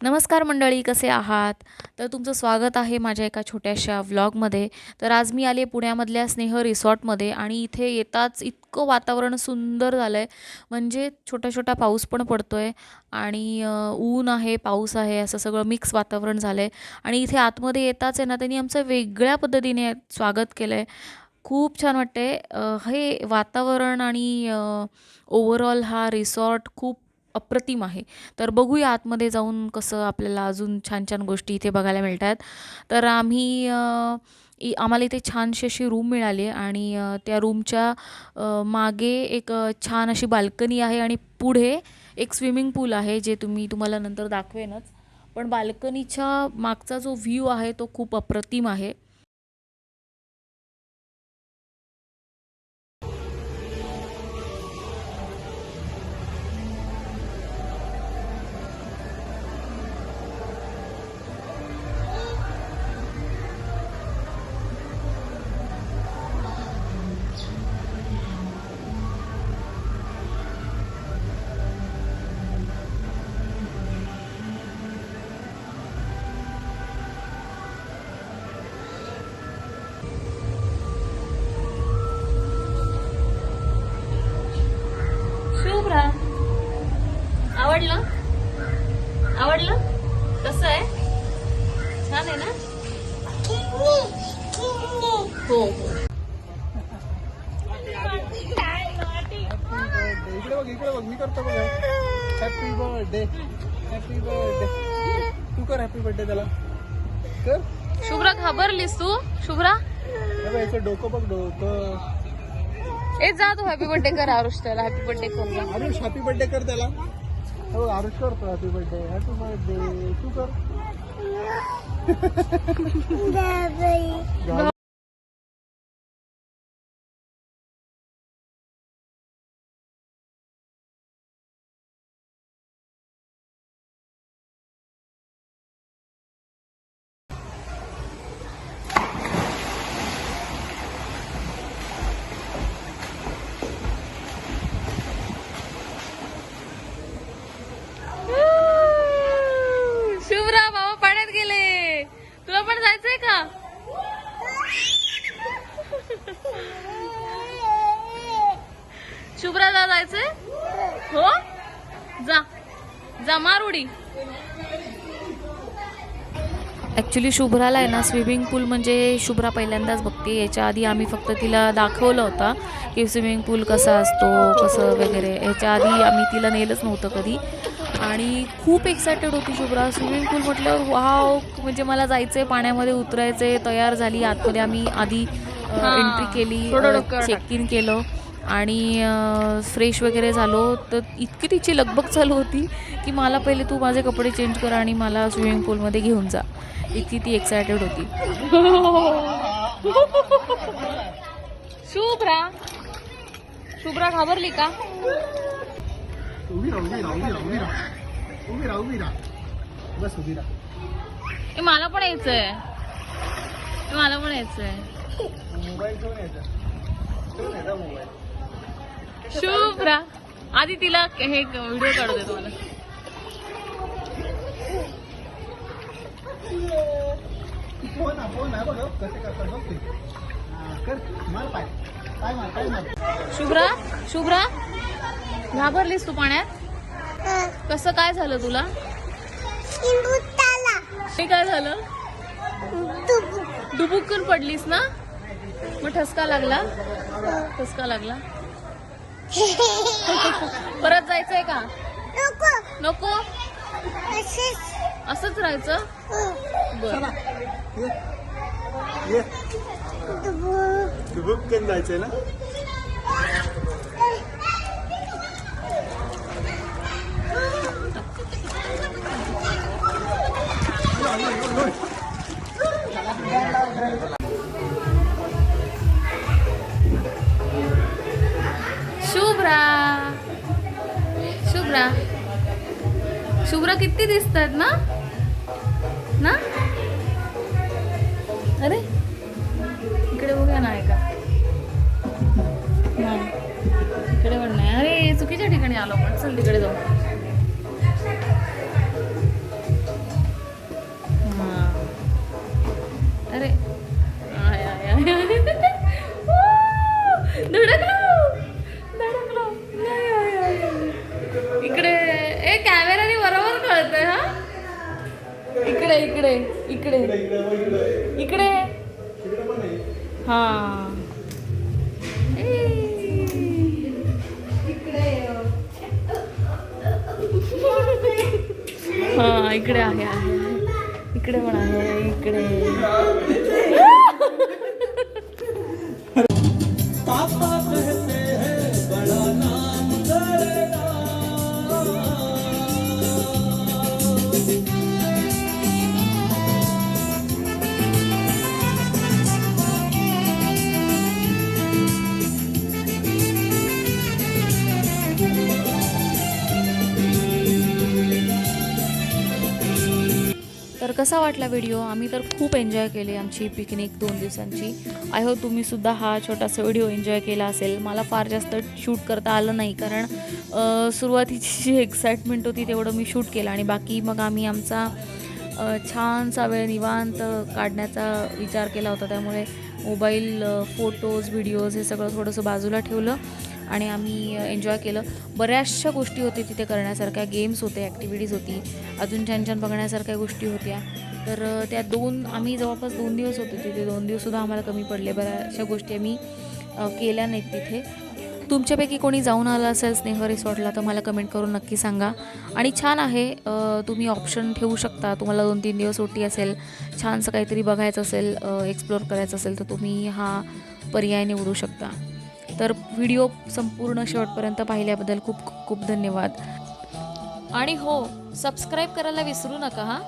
नमस्कार मंडळी, कसे आहात? तर तुमचं स्वागत आहे माझ्या एका छोट्याशा व्लॉगमध्ये. तर आज मी आले पुण्यामधल्या स्नेह रिसॉर्टमध्ये आणि इथे येताच इतकं वातावरण सुंदर झालं आहे. म्हणजे छोटा-छोटा पाऊस पण पडतो आहे आणि ऊन आहे, पाऊस आहे, असं सगळं मिक्स वातावरण झालं आहे. आणि इथे आतमध्ये येताच आहे ना, त्यांनी आमचं वेगळ्या पद्धतीने स्वागत केलं आहे. खूप छान वाटते. हे वातावरण आणि ओव्हरऑल हा रिसॉर्ट खूप अप्रतिम आहे. तर बघूया आतमध्ये जाऊन कसं आपल्याला अजून छान-छान गोष्टी इथे बघायला मिळतात. तर आम्हाला इथे छानशी अशी रूम मिळाली आहे आणि त्या रूमच्या मागे एक छान अशी बाल्कनी आहे आणि पुढे एक स्विमिंग पूल आहे, जे तुम्हाला नंतर दाखवेनच. पण बाल्कनीच्या मागचा जो व्ह्यू आहे तो खूप अप्रतिम आहे. शुभ्रा, आवडलं? आवडलं? कसं आहे? छान आहे ना? हो हो. इकडे बघ मी करतो बघ. Happy birthday, happy birthday. तू कर हॅपी बर्थडे त्याला कर. शुभ्रा, घाबरलीस तू? शुभ्रा, याचं डोकं बघ, डोकं. ए जा तू हॅपी बर्थडे कर आरुष, त्याला हॅपी बर्थडे कर जा. आरुष हॅपी बर्थडे कर त्याला. हो आरुष करतो हॅपी बर्थडे, हॅपी बर्थडे. तू कर. शुभ्रा, बाबा पाण्यात गेले. तुला पण जायचंय का? शुभ्रा, जायचंय? हो, जा जा, मार उडी. ॲक्च्युली शुभ्राला आहे ना, स्विमिंग पूल म्हणजे शुभ्रा पहिल्यांदाच बघते. याच्या आधी आम्ही फक्त तिला दाखवलं होतं की स्विमिंग पूल कसा असतो, कसं वगैरे. याच्या आधी आम्ही तिला नेलंच नव्हतं कधी आणि खूप एक्सायटेड होती शुभ्रा. स्विमिंग पूल म्हटल्यावर वाव, म्हणजे मला जायचं आहे, पाण्यामध्ये उतरायचं आहे. तयार झाली. आतमध्ये आम्ही आधी एंट्री केली, चेक इन केलं आणि फ्रेश वगैरे झालो. तर इतकी तिची लगबग चालू होती की मला पहिले तू माझे कपडे चेंज कर आणि मला स्विमिंग पूलमध्ये घेऊन जा. इतकी ती एक्सायटेड होती. शुभ्रा, शुभ्रा घाबरली का? उभी राहा. बस उभी राहा. मला पण यायचंय, मला पण यायचंय. मोबाईल घेऊन यायचा मोबाईल. शुभ्रा, आधी तिला हे व्हिडिओ काढू दे तुम्हाला. फोन आहे बघ कसे करतात बघ ते. कर मार पाय, पाय मार, पाय मार. शुभ्रा, शुभ्रा, घाबरलीस तू पाण्यात? कसं काय झालं तुला? हे काय झालं? डुबुकून पडलीस ना? मग ठसका लागला? ठसका लागला. परत जायचंय का? नको, असंच राहायचं. बर, ये डुबुकन जायचंय ना. शुभ्रा, शुभ्रा, शुभ्रा किती दिसतात ना? ना? अरे इकडे बघूया ना, ऐका. इकडे पण नाही. अरे चुकीच्या ठिकाणी आलो आपण. चल तिकडे जाऊ. इकडे इकडे इकडे इकडे हा हा इकडे आहे इकडे पण आहे इकडे पापा कहते हैं बड़ा नाम करेगा तर कसा वाटला व्हिडिओ. आम्ही तर खूप एन्जॉय केली आमची पिकनिक 2 दिवसांची. आय होप तुम्हीसुद्धा हा छोटासा व्हिडिओ एन्जॉय केला असेल. मला फार जास्त शूट करता आलं नाही कारण सुरुवातीची जी एक्साइटमेंट होती तेवढं मी शूट केलं आणि बाकी मग आम्ही आमचा छानसा वेळ निवांत काढण्याचा विचार केला होता. त्यामुळे मोबाईल फोटोज व्हिडिओज हे सगळं थोडंसं बाजूला ठेवलं आणि आम्ही एन्जॉय केलं. बऱ्याचशा गोष्टी होत्या तिथे करण्यासारख्या, गेम्स होते, ॲक्टिव्हिटीज होती, अजून छान छान बघण्यासारख्या गोष्टी होत्या. तर त्या आम्ही जवळपास 2 दिवस होते तिथे. 2 दिवससुद्धा आम्हाला कमी पडले. बऱ्याचशा गोष्टी आम्ही केल्या नाहीत तिथे. तुमच्यापैकी कोणी जाऊन आलं असेल स्नेह रिसॉर्टला तर मला कमेंट करून नक्की सांगा. आणि छान आहे, तुम्ही ऑप्शन ठेवू शकता. तुम्हाला 2-3 दिवस सुट्टी असेल, छानसं काहीतरी बघायचं असेल, एक्सप्लोअर करायचं असेल तर तुम्ही हा पर्याय निवडू शकता. तर व्हिडिओ संपूर्ण शेवटपर्यंत पाहिल्याबद्दल खूप खूप धन्यवाद. आणि हो, सबस्क्राईब करायला विसरू नका हां.